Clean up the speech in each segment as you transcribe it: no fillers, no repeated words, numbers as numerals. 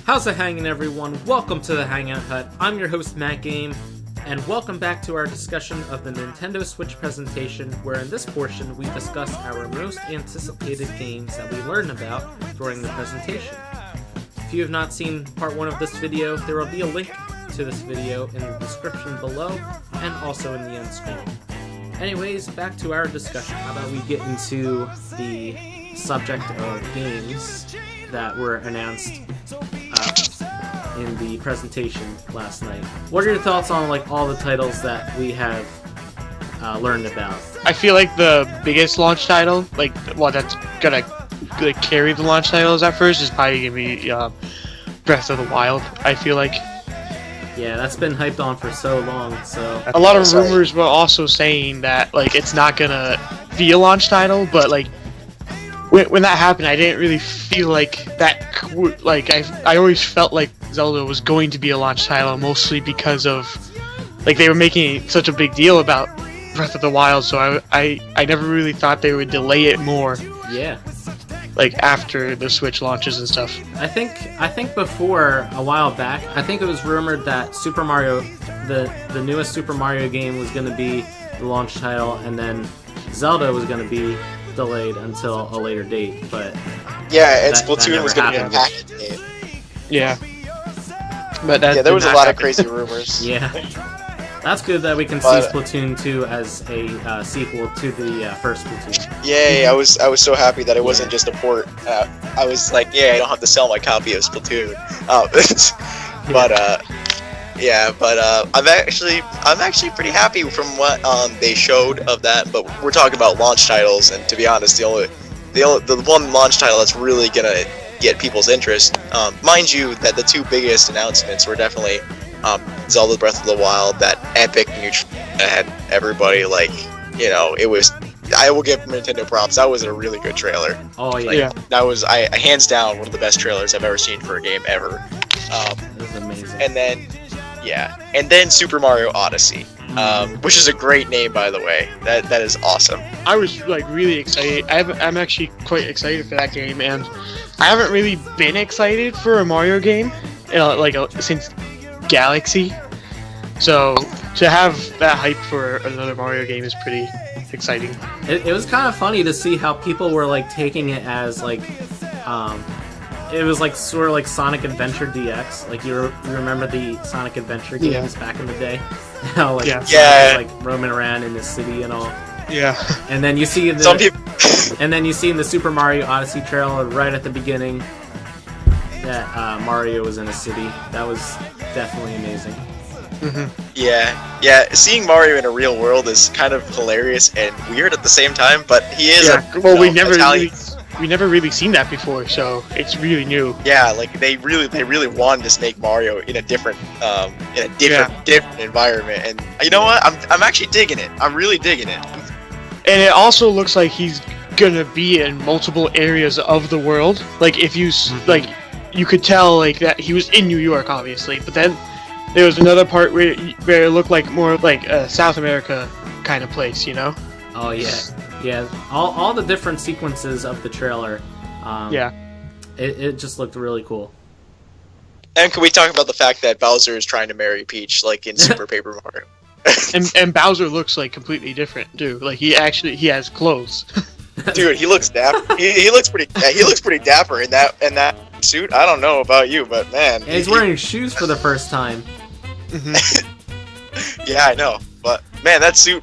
How's it hanging, everyone? Welcome to the Hangout Hut. I'm your host, Matt Game, and welcome back to our discussion of the Nintendo Switch presentation, where in this portion we discuss our most anticipated games that we learned about during the presentation. If you have not seen part 1 of this video, there will be a link to this video in the description below and also in the end screen. Anyways, back to our discussion. How about we get into the subject of games that were announced in the presentation last night. What are your thoughts on all the titles that we have learned about? I feel like the biggest launch title, that's gonna carry the launch titles at first, is probably gonna be Breath of the Wild. I feel like. Yeah, that's been hyped on for so long. So a lot of rumors were also saying that it's not gonna be a launch title, but when that happened, I didn't really feel like that. I always felt like Zelda was going to be a launch title, mostly because of they were making such a big deal about Breath of the Wild. So I never really thought they would delay it more. Yeah. After the Switch launches and stuff. I think before a while back, I think it was rumored that Super Mario, the newest Super Mario game, was going to be the launch title, and then Zelda was going to be delayed until a later date. But yeah, and Splatoon was going to be a package game. Yeah, but there was a lot of crazy rumors. Yeah. That's good that we can see Splatoon 2 as a sequel to the first Splatoon. Yay, I was so happy that it wasn't just a port. I was like, I don't have to sell my copy of Splatoon. I'm actually pretty happy from what they showed of that. But we're talking about launch titles, and to be honest, the one launch title that's really gonna get people's interest, mind you, that the two biggest announcements were definitely Zelda Breath of the Wild, that epic news that had everybody it was. I will give Nintendo props. That was a really good trailer. Oh yeah. That was hands down one of the best trailers I've ever seen for a game ever. That was amazing. And then Super Mario Odyssey, which is a great name, by the way. That is awesome. I was really excited. I'm actually quite excited for that game, and I haven't really been excited for a Mario game, since Galaxy. So to have that hype for another Mario game is pretty exciting. It was kind of funny to see how people were taking it as it was sort of like Sonic Adventure DX. You remember the Sonic Adventure games back in the day? How Sonic was roaming around in the city and all. Yeah. And then you see in the Super Mario Odyssey trailer right at the beginning that Mario was in a city. That was definitely amazing. Mm-hmm. Yeah. Seeing Mario in a real world is kind of hilarious and weird at the same time. But he is we never really seen that before, so it's really new. Yeah, they really wanted to make Mario in a different different environment, and you know what? I'm actually digging it. I'm really digging it. And it also looks like he's gonna be in multiple areas of the world. If you you could tell that he was in New York, obviously, but then there was another part where it looked more like a South America kind of place, Oh yeah. All the different sequences of the trailer. It just looked really cool. And can we talk about the fact that Bowser is trying to marry Peach, in Super Paper Mario? and Bowser looks completely different too. He has clothes. Dude, he looks dapper. He looks pretty dapper in that suit. I don't know about you, but man, he's wearing shoes for the first time. Yeah, I know, but man, that suit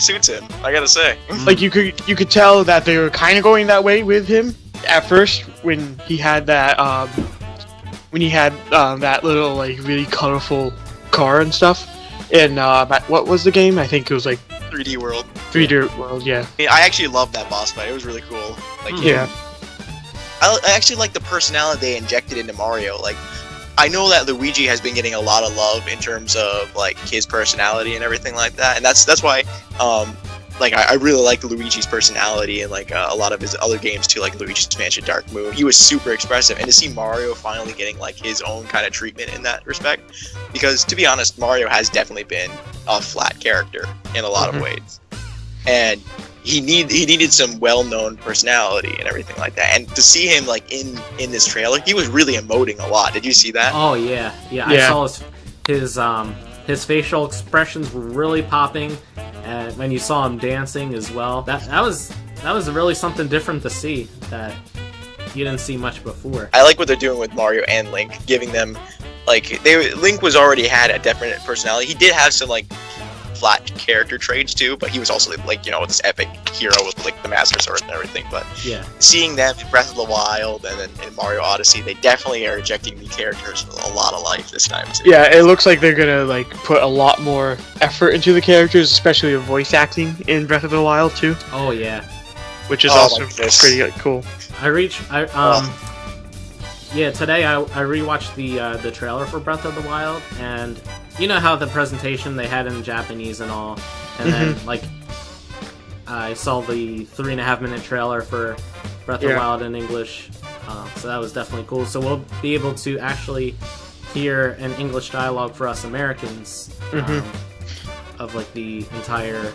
suits him. I gotta say. You could tell that they were kind of going that way with him at first when he had that that little really colorful car and stuff. And what was the game? I think it was 3D World. 3D World, yeah. I actually loved that boss fight. It was really cool. Yeah. I actually like the personality they injected into Mario. I know that Luigi has been getting a lot of love in terms of his personality and everything like that, and that's why I really like Luigi's personality and a lot of his other games too, like Luigi's Mansion Dark Moon. He was super expressive, and to see Mario finally getting his own kind of treatment in that respect, because to be honest, Mario has definitely been a flat character in a lot of ways, and he needed some well-known personality and everything like that. And to see him like in this trailer, he was really emoting a lot. Did you see that? Oh yeah. I saw his facial expressions were really popping, and when you saw him dancing as well, that was really something different to see that you didn't see much before. I like what they're doing with Mario and Link, giving them Link was already had a definite personality. He did have some like flat character traits too, but he was also like, this epic hero with like the Master Sword and everything. But yeah, seeing them in Breath of the Wild and then in Mario Odyssey, they definitely are injecting the characters with a lot of life this time too. Yeah, it looks like they're gonna like put a lot more effort into the characters, especially the voice acting in Breath of the Wild too. Oh yeah, which is also pretty cool. Today I rewatched the trailer for Breath of the Wild, and you know how the presentation they had in Japanese and all, and then like I saw the 3.5-minute trailer for Breath of the Wild in English, so that was definitely cool. So we'll be able to actually hear an English dialogue for us Americans of like the entire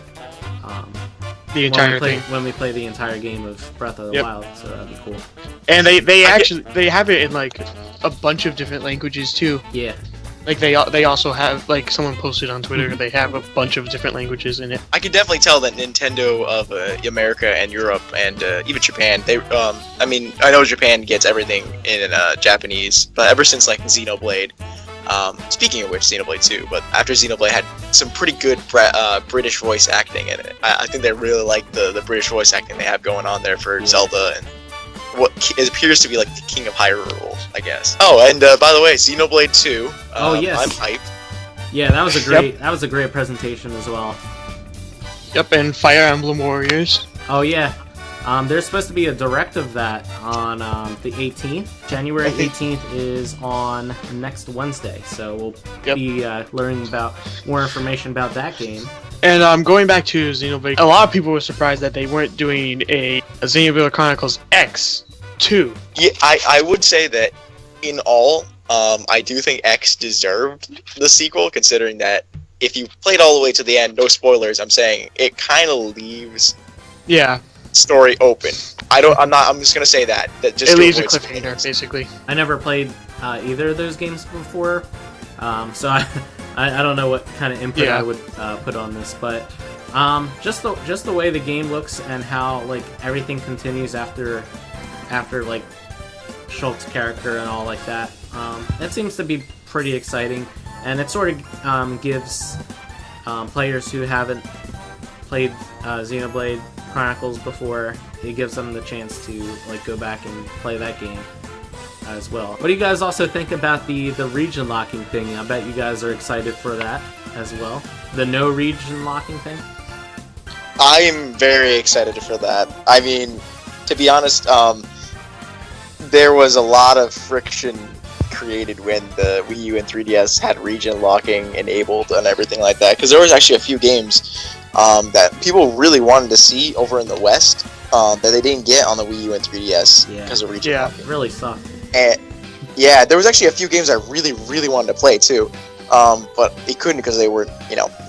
thing when we play the entire game of Breath of the Wild, so that'd be cool. And they have it in like a bunch of different languages too. Yeah. Like they also have, like someone posted on Twitter, they have a bunch of different languages in it. I could definitely tell that Nintendo of America and Europe and even Japan, I mean, I know Japan gets everything in Japanese, but ever since like Xenoblade, speaking of which, Xenoblade 2, but after Xenoblade had some pretty good British voice acting in it. I think they really like the British voice acting they have going on there for Zelda and what it appears to be like the King of Hyrule, I guess. Oh, and by the way, Xenoblade 2. Yes. I'm hyped. Yeah, that was a great presentation as well. Yep, and Fire Emblem Warriors. Oh yeah. There's supposed to be a direct of that on the 18th. January 18th is on next Wednesday, so we'll be learning about more information about that game. And going back to Xenoblade, a lot of people were surprised that they weren't doing a Xenoblade Chronicles X2. Yeah, I would say that in all, I do think X deserved the sequel, considering that if you played all the way to the end, no spoilers, I'm saying it kind of leaves story open. I'm just gonna say that just it leaves a cliffhanger, basically. I never played either of those games before, so I don't know what kind of input I would put on this, but just the way the game looks and how like everything continues after like Shulk's character and all like that, it seems to be pretty exciting, and it sort of gives players who haven't played Xenoblade Chronicles before, it gives them the chance to like go back and play that game as well. What do you guys also think about the region locking thing? I bet you guys are excited for that as well. The no region locking thing? I'm very excited for that. I mean, to be honest, there was a lot of friction created when the Wii U and 3DS had region locking enabled and everything like that, because there was actually a few games that people really wanted to see over in the West that they didn't get on the Wii U and 3DS because of region locking. It really sucked. And yeah, there was actually a few games I really, really wanted to play too, but it couldn't because they were,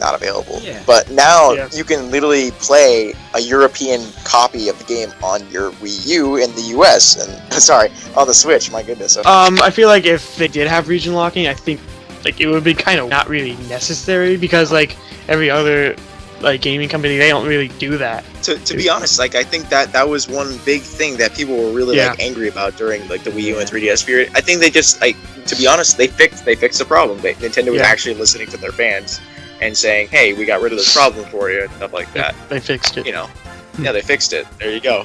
not available. Yeah. But now you can literally play a European copy of the game on your Wii U in the US, and sorry, on the Switch. My goodness. I feel like if they did have region locking, I think like it would be kind of not really necessary, because like every other like gaming company, they don't really do that. To be honest, like I think that was one big thing that people were really like angry about during like the Wii U and 3DS period. I think they just to be honest, they fixed the problem. Nintendo was actually listening to their fans and saying, "Hey, we got rid of this problem for you," and stuff like that. They fixed it. Yeah, they fixed it. There you go.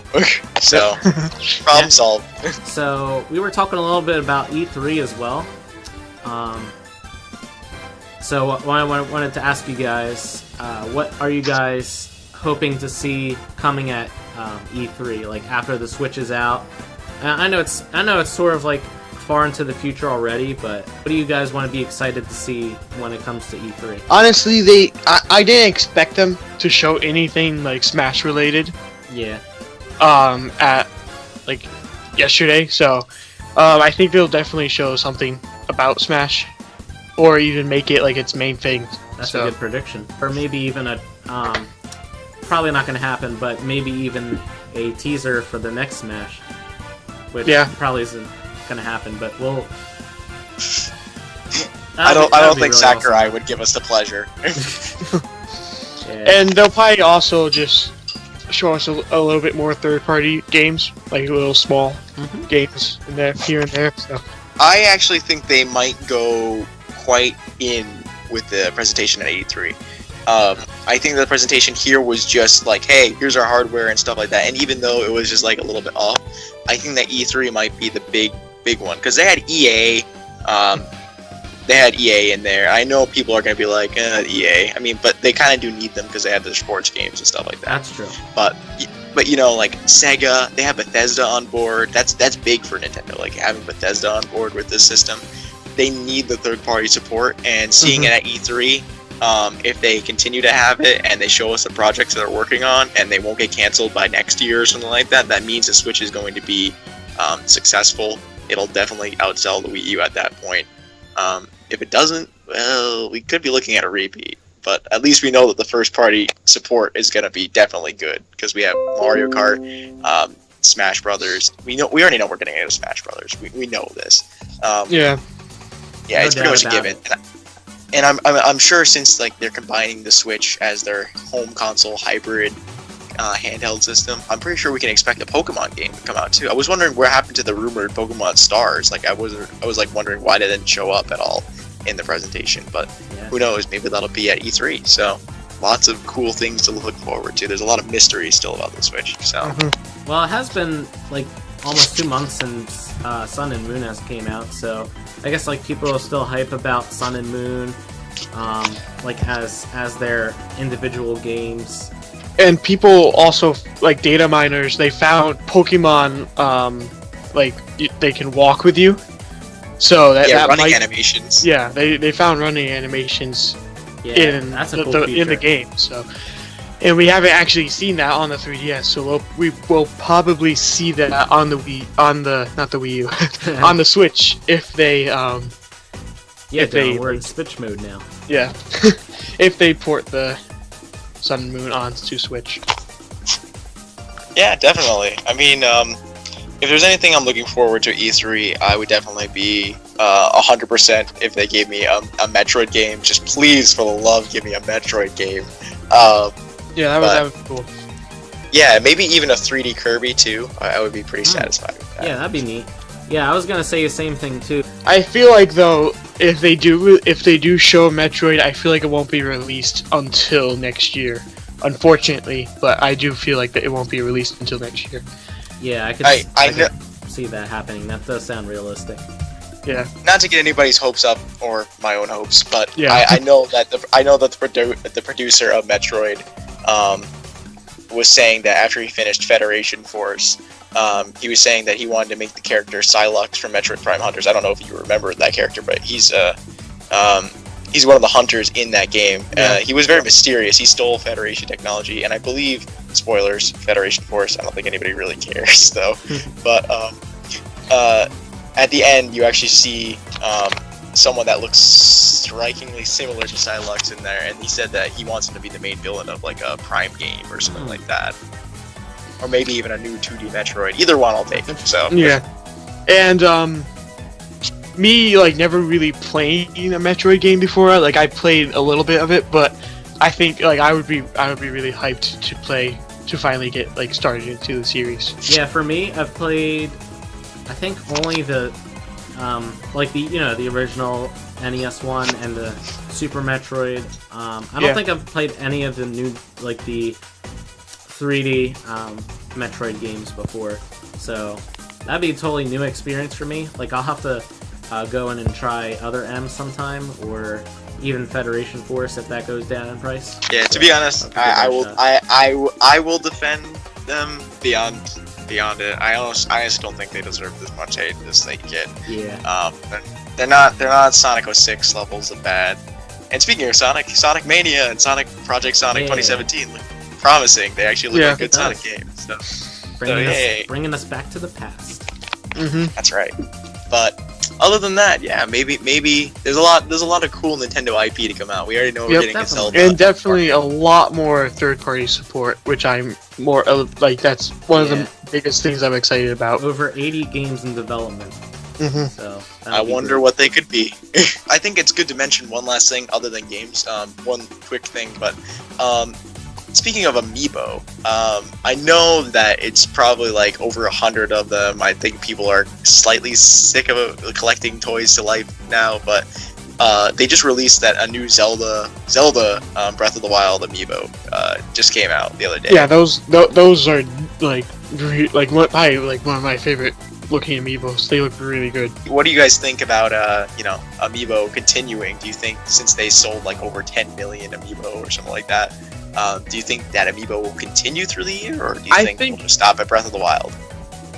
So problem solved. So we were talking a little bit about E3 as well. So I wanted to ask you guys, what are you guys hoping to see coming at E3? Like after the Switch is out, I know it's sort of like far into the future already, but what do you guys want to be excited to see when it comes to E3? Honestly, I didn't expect them to show anything like Smash related. Yeah. At like yesterday, so I think they'll definitely show something about Smash, or even make it like its main thing. That's a good prediction. Or maybe even probably not going to happen, but maybe even a teaser for the next Smash, which probably isn't going to happen. But we'll. I don't think Sakurai would give us the pleasure. And they'll probably also just show us a little bit more third-party games, like little small games in there, here and there. So I actually think they might go quite in with the presentation at E3. I think the presentation here was just like, hey, here's our hardware and stuff like that. And even though it was just like a little bit off, I think that E3 might be the big one, because they had EA. They had EA in there. I know people are going to be like, EA. I mean, but they kind of do need them because they have their sports games and stuff like that. That's true. But you know, like Sega, they have Bethesda on board. That's big for Nintendo. Like having Bethesda on board with this system, they need the third-party support. And seeing it at E3, if they continue to have it and they show us the projects that they're working on and they won't get canceled by next year or something like that, that means the Switch is going to be successful. It'll definitely outsell the Wii U at that point. If it doesn't, well, we could be looking at a repeat. But at least we know that the first-party support is going to be definitely good, because we have Mario Kart, Smash Brothers. We already know we're getting into Smash Brothers. We know this. Yeah, it's pretty much a given. And I'm sure, since like they're combining the Switch as their home console hybrid handheld system, I'm pretty sure we can expect a Pokemon game to come out too. I was wondering what happened to the rumored Pokemon Stars. Like I was like wondering why they didn't show up at all in the presentation, but who knows, maybe that'll be at E3. So lots of cool things to look forward to. There's a lot of mystery still about the Switch. So well, it has been like almost 2 months since Sun and Moon has came out, so I guess like people are still hype about Sun and Moon, like as their individual games. And people also, like data miners, they found Pokemon, like they can walk with you. So that running animations. Yeah, they found running animations in the game. So, and we haven't actually seen that on the 3DS. So we will probably see that on the not the Wii U, on the Switch if they we're in Switch mode now. Yeah, if they port the Sun and Moon onto Switch. Yeah, definitely. I mean, if there's anything I'm looking forward to E3, I would definitely be 100% if they gave me a Metroid game. Just please, for the love, give me a Metroid game. That would be cool. Yeah, maybe even a 3D Kirby too. I would be pretty satisfied with that. Yeah, that'd be neat. Yeah, I was gonna say the same thing too. I feel like though, if they do show Metroid, I feel like it won't be released until next year. Unfortunately, but I do feel like that it won't be released until next year. Yeah, I could see that happening. That does sound realistic. Yeah. Not to get anybody's hopes up or my own hopes, but yeah. I know that the producer of Metroid was saying that after he finished Federation Force, he was saying that he wanted to make the character Psylocke from Metroid Prime Hunters. I don't know if you remember that character, but he's one of the hunters in that game. Yeah. He was very mysterious. He stole Federation technology, and I believe, spoilers, Federation Force, I don't think anybody really cares, though. But at the end, you actually see someone that looks strikingly similar to Psylocke in there, and he said that he wants him to be the main villain of like a Prime game or something like that. Or maybe even a new 2D Metroid. Either one I'll take. So yeah. And me like never really playing a Metroid game before. Like I played a little bit of it, but I think like I would be really hyped to finally get like started into the series. Yeah, for me, I've played I think only the the original NES one and the Super Metroid. I don't think I've played any of the new like the 3D Metroid games before, so that'd be a totally new experience for me. Like I'll have to go in and try other M's sometime, or even Federation Force if that goes down in price. Yeah, to be honest, I will defend them beyond it. I honestly don't think they deserve as much hate as they get. Yeah. They're not Sonic 06 levels of bad. And speaking of Sonic Mania and Project Sonic 2017 look promising. They actually look like good Sonic games. So bringing us back to the past. That's right. But other than that, yeah, maybe there's a lot of cool Nintendo IP to come out. We already know we're getting a Zelda, and definitely a lot more third-party support, which I'm more like. That's one of the biggest things I'm excited about. Over 80 games in development. So I wonder what they could be. I think it's good to mention one last thing other than games. One quick thing, but speaking of Amiibo, I know that it's probably like over 100 of them. I think people are slightly sick of collecting toys to life now, but they just released that a new Zelda Breath of the Wild Amiibo just came out the other day. Yeah, those are like probably like one of my favorite looking Amiibos. They look really good. What do you guys think about Amiibo continuing? Do you think, since they sold like over 10 million Amiibo or something like that, do you think that Amiibo will continue through the year, or do you think we'll just stop at Breath of the Wild?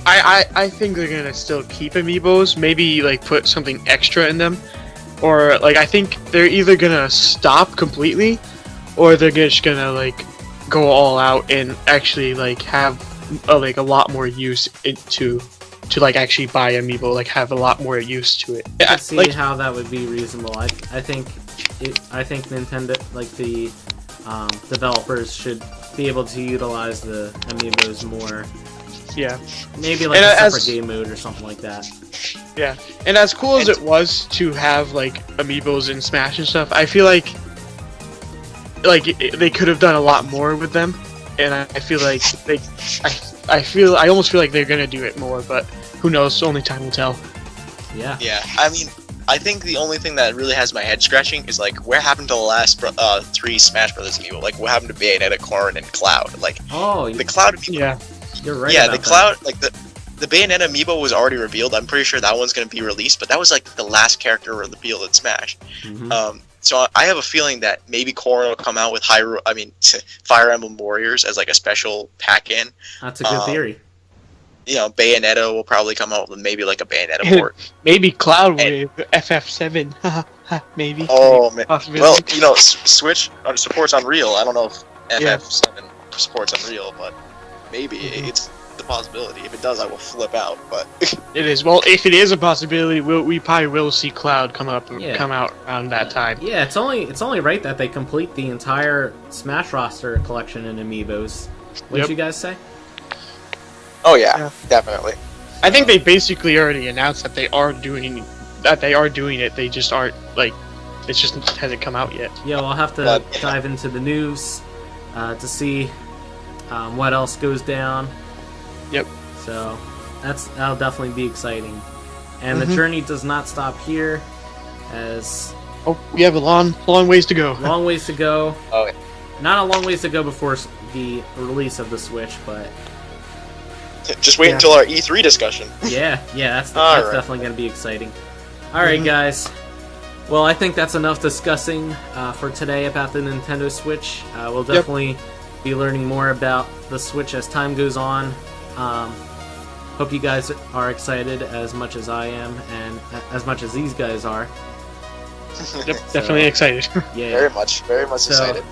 I think they're gonna still keep Amiibos, maybe like put something extra in them, or like I think they're either gonna stop completely, or they're just gonna like go all out and actually like have a lot more use to like actually buy Amiibo, like have a lot more use to it. I could see how that would be reasonable. I think Nintendo, like the developers, should be able to utilize the Amiibos more. Yeah. Maybe like a separate game mode or something like that. Yeah. And as cool as it was to have like Amiibos in Smash and stuff, I feel like they could have done a lot more with them. And I feel like I almost feel like they're gonna do it more, but who knows? Only time will tell. Yeah. Yeah. I mean, I think the only thing that really has my head scratching is like, where happened to the last 3 Smash Brothers Amiibo? Like, what happened to Bayonetta, Corrin, and Cloud? Like, the Cloud Amiibo. Yeah. You're right. Yeah, the Cloud, like the Bayonetta Amiibo was already revealed. I'm pretty sure that one's gonna be released, but that was like the last character revealed in Smash. So I have a feeling that maybe Corrin will come out with Fire Emblem Warriors as like a special pack-in. That's a good theory. Bayonetta will probably come out with maybe like a Bayonetta port. Maybe Cloud with FF7. Maybe. Oh man. Well, Switch supports Unreal. I don't know if FF7 supports Unreal, but maybe it's the possibility. If it does, I will flip out. But it is. Well, if it is a possibility, we probably will see Cloud come out around that time. Yeah, it's only right that they complete the entire Smash roster collection in Amiibos. What'd you guys say? Oh yeah, definitely. I think they basically already announced that they are doing it. They just aren't like, it just hasn't come out yet. Yeah, we'll have to dive into the news to see what else goes down. Yep. So that'll definitely be exciting. And the journey does not stop here, as we have a long ways to go. Long ways to go. Oh, yeah. Not a long ways to go before the release of the Switch, but just wait until our E3 discussion. Yeah, that's definitely going to be exciting. All right, guys. Well, I think that's enough discussing for today about the Nintendo Switch. We'll definitely be learning more about the Switch as time goes on. Hope you guys are excited as much as I am, and as much as these guys are. Definitely excited. Yeah, very much excited.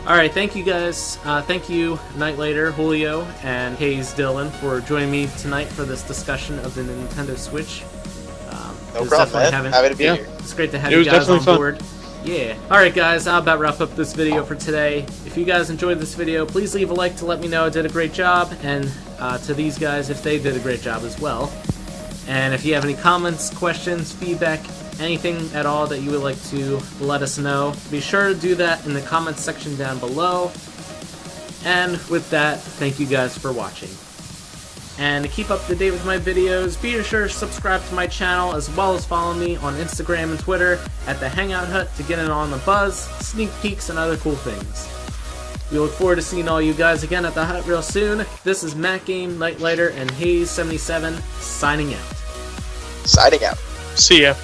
All right, thank you guys. Thank you, NiteLiter, Julio, and Hayze Dylan for joining me tonight for this discussion of the Nintendo Switch. No problem, man. Happy to be here. It's great to have you guys on board. Yeah. Alright guys, I'll about wrap up this video for today. If you guys enjoyed this video, please leave a like to let me know I did a great job, and to these guys if they did a great job as well. And if you have any comments, questions, feedback, anything at all that you would like to let us know, be sure to do that in the comments section down below. And with that, thank you guys for watching. And to keep up to date with my videos, be sure to subscribe to my channel, as well as follow me on Instagram and Twitter at TheHangoutHut to get in on the buzz, sneak peeks, and other cool things. We look forward to seeing all you guys again at the hut real soon. This is Matt Game, NiteLiter, and Hayze77 signing out. Signing out. See ya.